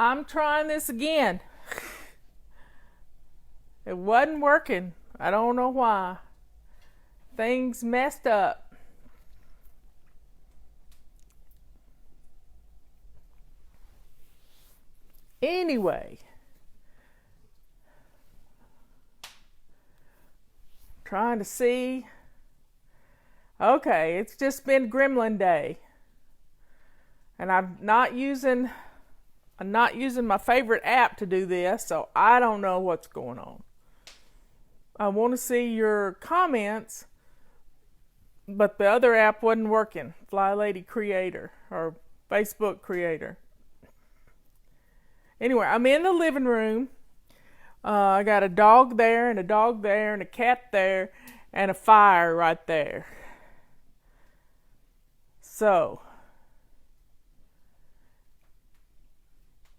I'm trying this again. It wasn't working. I don't know why. Things messed up. Anyway, trying to see. Okay, it's just been Gremlin Day. And I'm not using my favorite app to do this, so I don't know what's going on. I want to see your comments, but the other app wasn't working. Fly Lady Creator or Facebook Creator. Anyway, I'm in the living room. I got a dog there and a dog there and a cat there and a fire right there. So,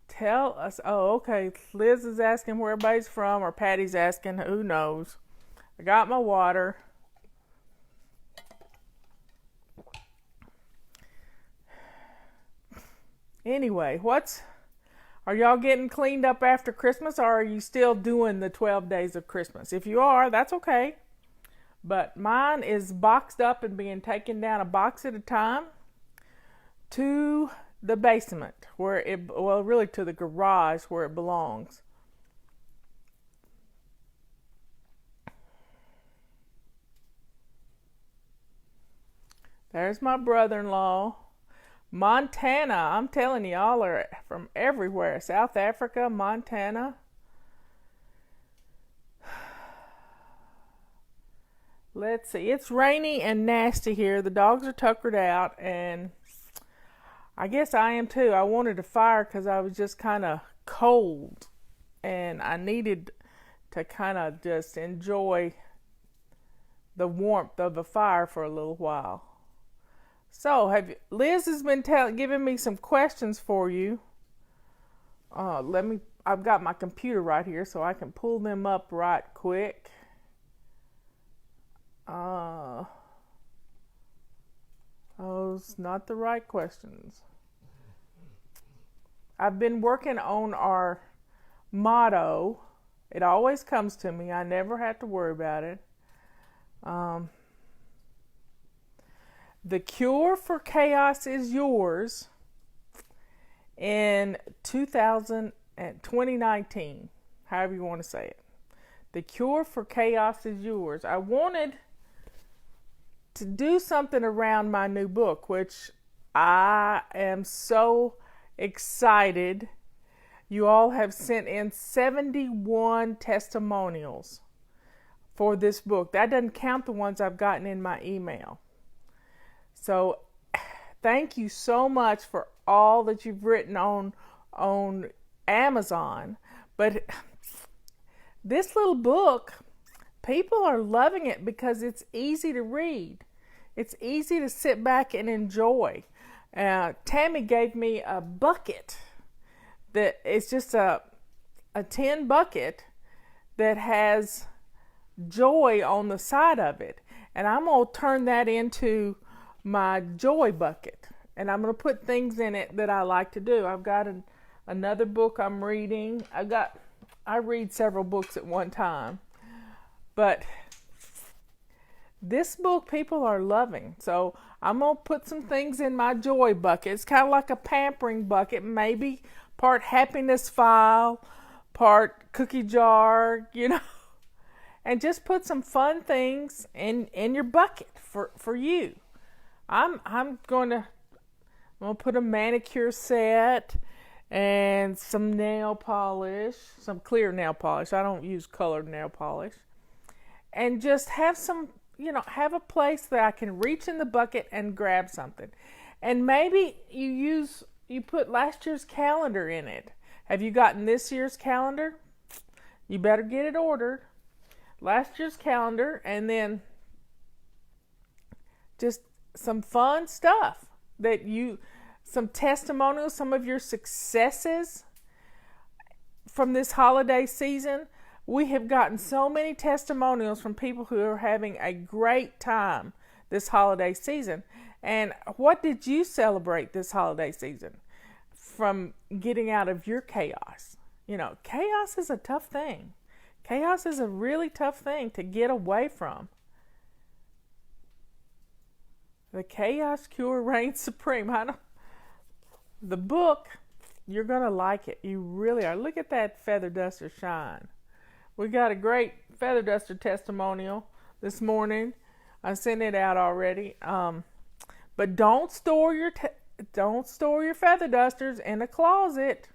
tell us. Oh, okay. Liz is asking where everybody's from, or Patty's asking. Who knows? I got my water. Anyway, are y'all getting cleaned up after Christmas, or are you still doing the 12 days of Christmas? If you are, that's okay. But mine is boxed up and being taken down a box at a time to the basement, really to the garage where it belongs. There's my brother-in-law. Montana, I'm telling you, y'all are from everywhere. South Africa, Montana. Let's see. It's rainy and nasty here. The dogs are tuckered out, and I guess I am too. I wanted a fire because I was just kind of cold, and I needed to kind of just enjoy the warmth of a fire for a little while. So, Liz has been giving me some questions for you. I've got my computer right here, so I can pull them up right quick. Those not the right questions. I've been working on our motto. It always comes to me. I never have to worry about it. The cure for chaos is yours in 2019, however you want to say it. The cure for chaos is yours. I wanted to do something around my new book, which I am so excited. You all have sent in 71 testimonials for this book. That doesn't count the ones I've gotten in my email. So thank you so much for all that you've written on Amazon. But this little book, people are loving it because it's easy to read. It's easy to sit back and enjoy. Tammy gave me a bucket that it's just a tin bucket that has joy on the side of it. And I'm going to turn that into my joy bucket, and I'm going to put things in it that I like to do. I've got another book I'm reading. I read several books at one time, but this book people are loving. So I'm going to put some things in my joy bucket. It's kind of like a pampering bucket, maybe part happiness file, part cookie jar, and just put some fun things in your bucket for you. I'm going to put a manicure set and some nail polish, some clear nail polish. I don't use colored nail polish. And just have have a place that I can reach in the bucket and grab something. And maybe you put last year's calendar in it. Have you gotten this year's calendar? You better get it ordered. Last year's calendar, and just some fun stuff some testimonials, some of your successes from this holiday season. We have gotten so many testimonials from people who are having a great time this holiday season. And what did you celebrate this holiday season? from getting out of your chaos. You know, chaos is a tough thing. Chaos is a really tough thing to get away from. The Chaos Cure reigns supreme. The book, you're going to like it. You really are. Look at that feather duster shine. We got a great feather duster testimonial this morning. I sent it out already. But don't store your feather dusters in a closet,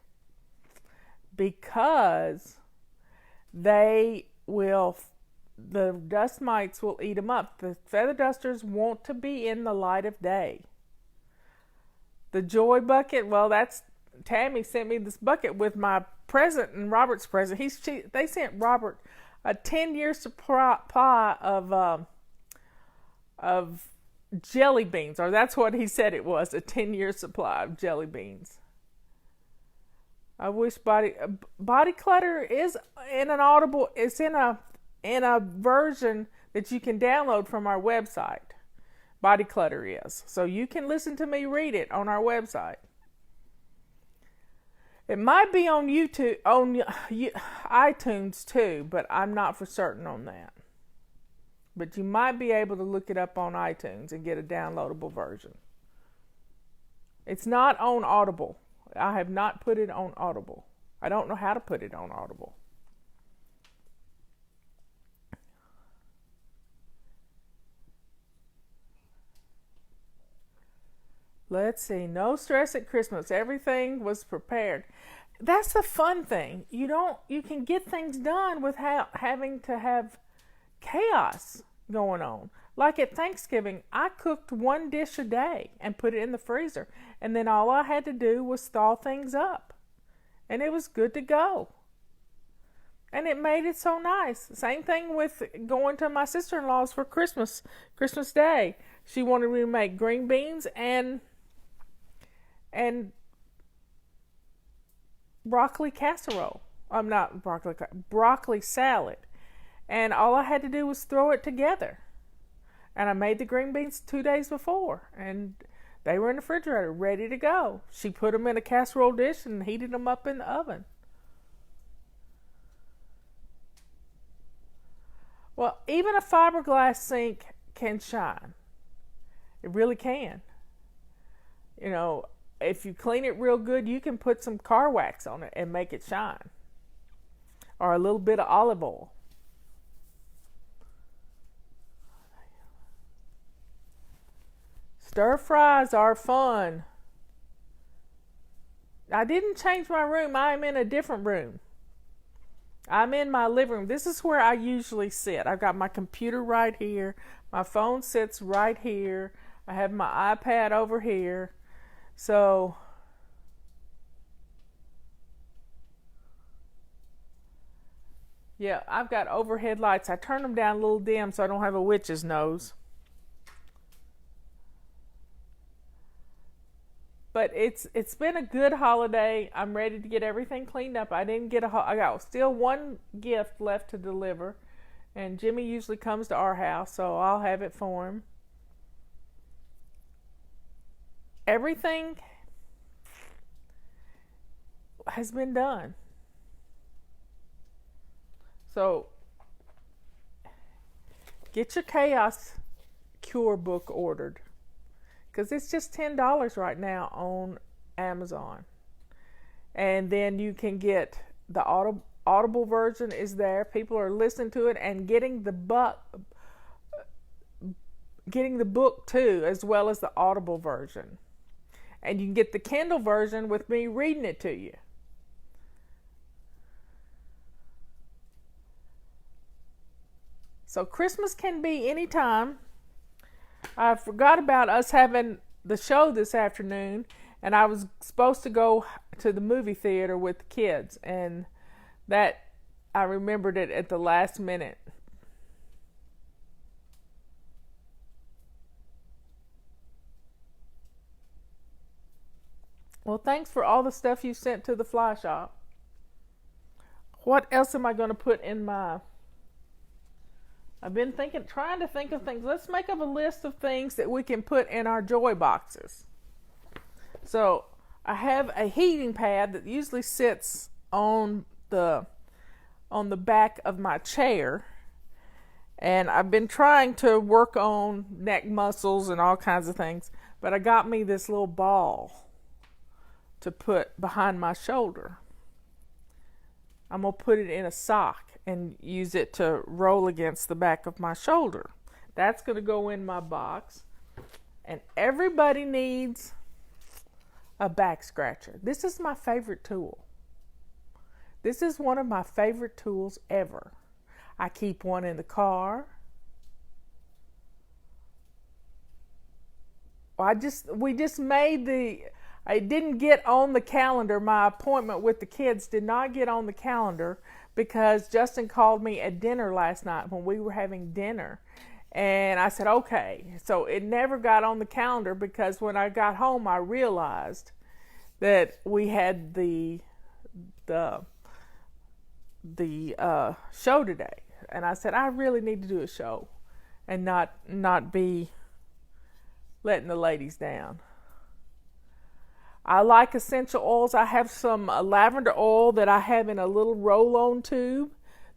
because the dust mites will eat them up. The feather dusters want to be in the light of day. The joy bucket, well, Tammy sent me this bucket with my present and Robert's present. They sent Robert a 10-year supply of jelly beans, or that's what he said it was, a 10-year supply of jelly beans. I wish Body Clutter is in an Audible. It's in a version that you can download from our website. Body Clutter is, so you can listen to me read it on our website. It might be on YouTube, on iTunes too, but I'm not for certain on that. But you might be able to look it up on iTunes and get a downloadable version. It's not on Audible. I have not put it on Audible. I don't know how to put it on Audible. Let's see. No stress at Christmas. Everything was prepared. That's the fun thing. You can get things done without having to have chaos going on. Like at Thanksgiving, I cooked one dish a day and put it in the freezer. And then all I had to do was thaw things up. And it was good to go. And it made it so nice. Same thing with going to my sister-in-law's for Christmas Day. She wanted me to make green beans and broccoli casserole. Not broccoli salad. And all I had to do was throw it together. And I made the green beans 2 days before. And they were in the refrigerator, ready to go. She put them in a casserole dish and heated them up in the oven. Well, even a fiberglass sink can shine. It really can. You know, if you clean it real good, you can put some car wax on it and make it shine. Or a little bit of olive oil. Stir fries are fun. I didn't change my room. I am in a different room. I'm in my living room. This is where I usually sit. I've got my computer right here. My phone sits right here. I have my iPad over here. So, yeah, I've got overhead lights. I turn them down a little dim so I don't have a witch's nose. But it's been a good holiday. I'm ready to get everything cleaned up. I got still one gift left to deliver, and Jimmy usually comes to our house, so I'll have it for him. Everything has been done. So get your Chaos Cure book ordered. Because it's just $10 right now on Amazon. And then you can get the Audible version is there. People are listening to it and getting the book too, as well as the Audible version. And you can get the Kindle version with me reading it to you. So Christmas can be any time. I forgot about us having the show this afternoon, and I was supposed to go to the movie theater with the kids, and that I remembered it at the last minute. Well, thanks for all the stuff you sent to the fly shop. What else am I going to put in my... I've been trying to think of things. Let's make up a list of things that we can put in our joy boxes. So I have a heating pad that usually sits on the back of my chair, and I've been trying to work on neck muscles and all kinds of things, but I got me this little ball to put behind my shoulder. I'm going to put it in a sock and use it to roll against the back of my shoulder. That's going to go in my box. And everybody needs a back scratcher. This is my favorite tool. This is one of my favorite tools ever. I keep one in the car. We just made it didn't get on the calendar. My appointment with the kids did not get on the calendar because Justin called me at dinner last night when we were having dinner. And I said, okay. So it never got on the calendar because when I got home, I realized that we had the show today. And I said, I really need to do a show and not be letting the ladies down. I like essential oils. I have some lavender oil that I have in a little roll-on tube.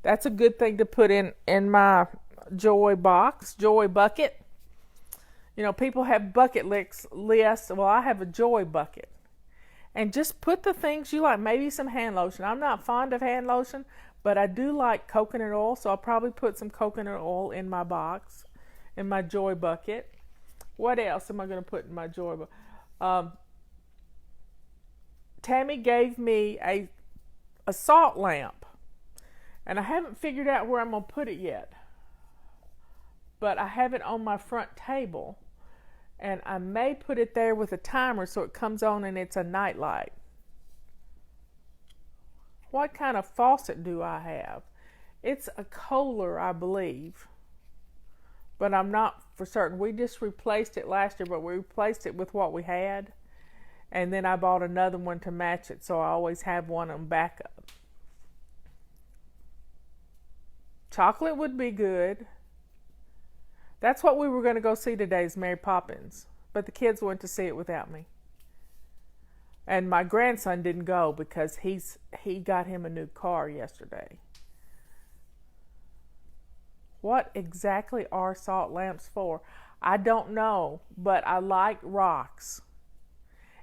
That's a good thing to put in my Joy bucket. You know, people have bucket lists. Well, I have a Joy bucket. And just put the things you like. Maybe some hand lotion. I'm not fond of hand lotion, but I do like coconut oil, so I'll probably put some coconut oil in my box, in my Joy bucket. What else am I going to put in my Joy bucket? Tammy gave me a salt lamp, and I haven't figured out where I'm going to put it yet. But I have it on my front table, and I may put it there with a timer so it comes on and it's a night light. What kind of faucet do I have? It's a Kohler, I believe, but I'm not for certain. We just replaced it last year, but we replaced it with what we had. And then I bought another one to match it, so I always have one on backup. Chocolate would be good. That's what we were going to go see today is Mary Poppins, but the kids went to see it without me. And my grandson didn't go because he got him a new car yesterday. What exactly are salt lamps for? I don't know, but I like rocks.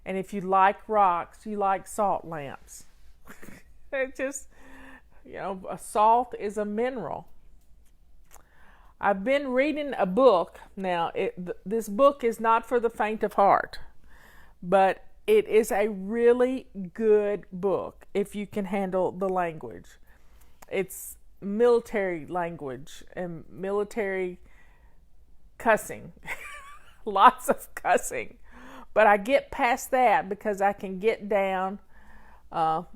And if you like rocks, you like salt lamps. It just, a salt is a mineral. I've been reading a book. Now, this book is not for the faint of heart, but it is a really good book if you can handle the language. It's military language and military cussing. Lots of cussing. But I get past that because I can get down to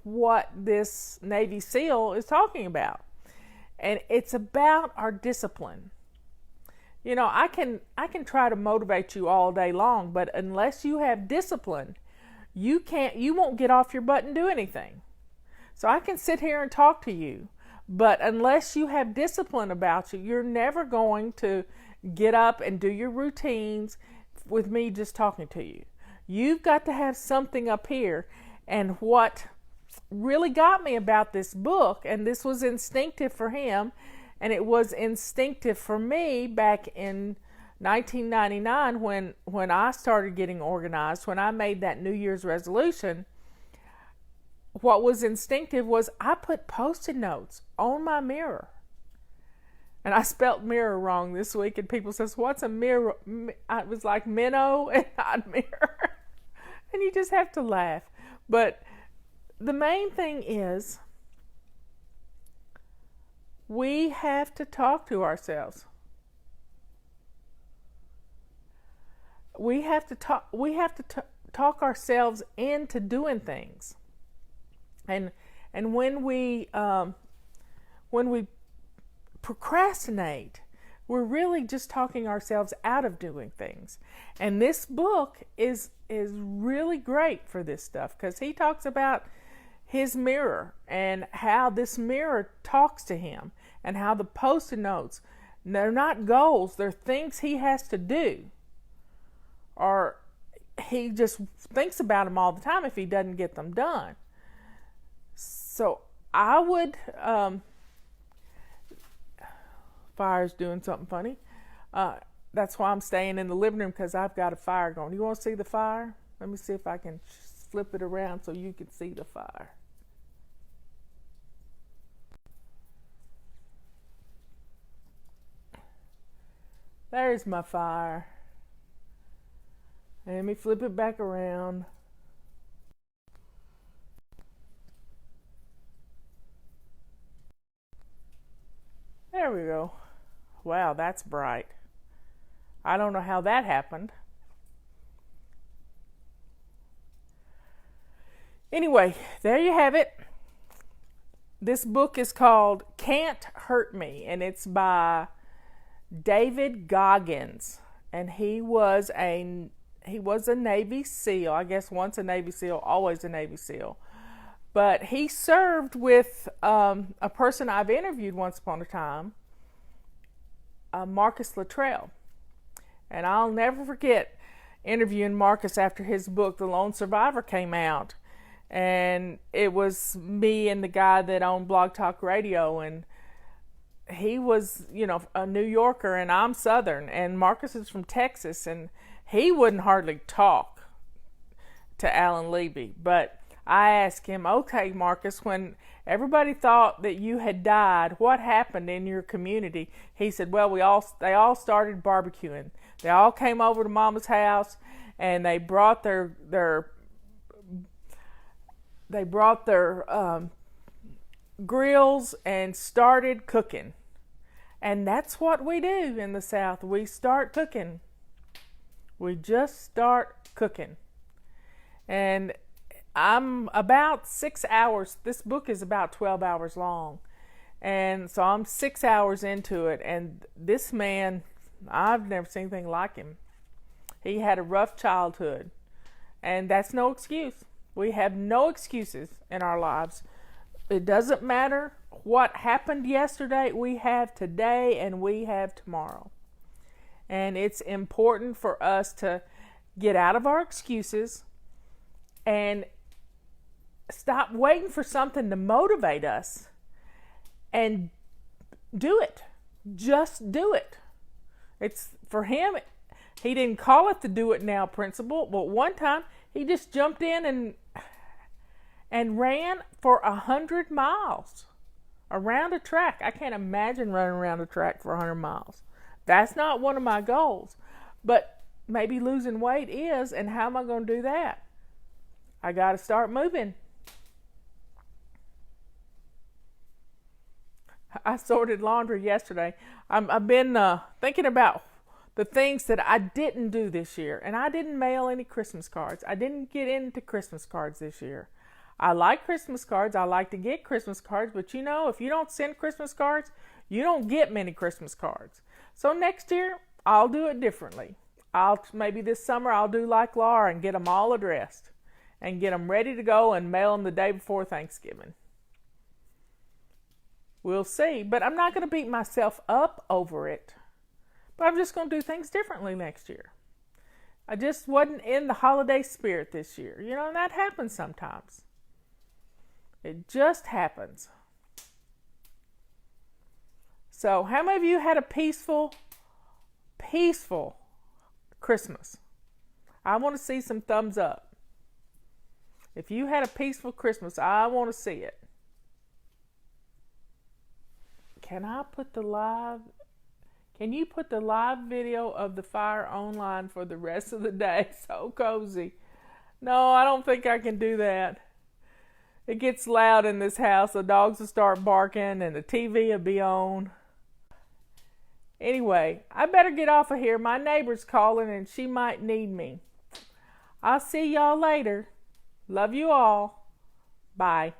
what this Navy SEAL is talking about. And it's about our discipline. I can try to motivate you all day long, but unless you have discipline, you won't get off your butt and do anything. So I can sit here and talk to you, but unless you have discipline about you, you're never going to get up and do your routines with me just talking to you. You've got to have something up here. And what really got me about this book, and this was instinctive for him, and it was instinctive for me back in 1999 when I started getting organized, when I made that New Year's resolution. What was instinctive was I put Post-it notes on my mirror. And I spelt mirror wrong this week, and people says, what's a mirror? It was like minnow and not mirror. And you just have to laugh. But the main thing is we have to talk to ourselves. We have to talk ourselves into doing things. And when we procrastinate, we're really just talking ourselves out of doing things. And this book is really great for this stuff because he talks about his mirror and how this mirror talks to him and how the Post-it notes, they're not goals, they're things he has to do or he just thinks about them all the time if he doesn't get them done. So I would, fire's doing something funny. That's why I'm staying in the living room, because I've got a fire going. You want to see the fire? Let me see if I can flip it around so you can see the fire. There's my fire. Let me flip it back around. There we go. Wow, that's bright. I don't know how that happened. Anyway, there you have it. This book is called Can't Hurt Me, and it's by David Goggins. And he was a Navy SEAL. I guess once a Navy SEAL, always a Navy SEAL. But he served with a person I've interviewed once upon a time, Marcus Luttrell. And I'll never forget interviewing Marcus after his book, The Lone Survivor, came out. And it was me and the guy that owned Blog Talk Radio. And he was, a New Yorker, and I'm Southern. And Marcus is from Texas. And he wouldn't hardly talk to Alan Levy. But I asked him, okay, Marcus, when everybody thought that you had died, what happened in your community? He said, well, they all started barbecuing. They all came over to Mama's house, and they brought their grills and started cooking. And that's what we do in the South. We start cooking. We just start cooking. And I'm about 6 hours. This book is about 12 hours long. And so I'm 6 hours into it. And this man, I've never seen anything like him. He had a rough childhood. And that's no excuse. We have no excuses in our lives. It doesn't matter what happened yesterday. We have today and we have tomorrow. And it's important for us to get out of our excuses and stop waiting for something to motivate us and do it. Just do it. It's for him. He didn't call it the do it now principle, but one time he just jumped in and ran for 100 miles around a track. I can't imagine running around a track for 100 miles. That's not one of my goals. But maybe losing weight is, and how am I going to do that? I got to start moving. I sorted laundry yesterday. I've been thinking about the things that I didn't do this year. And I didn't mail any Christmas cards. I didn't get into Christmas cards this year. I like Christmas cards. I like to get Christmas cards. But if you don't send Christmas cards, you don't get many Christmas cards. So next year, I'll do it differently. Maybe this summer I'll do like Laura and get them all addressed and get them ready to go and mail them the day before Thanksgiving. We'll see. But I'm not going to beat myself up over it. But I'm just going to do things differently next year. I just wasn't in the holiday spirit this year. And that happens sometimes. It just happens. So, how many of you had a peaceful Christmas? I want to see some thumbs up. If you had a peaceful Christmas, I want to see it. Can you put the live video of the fire online for the rest of the day? So cozy. No, I don't think I can do that. It gets loud in this house. The dogs will start barking and the TV will be on. Anyway, I better get off of here. My neighbor's calling and she might need me. I'll see y'all later. Love you all. Bye.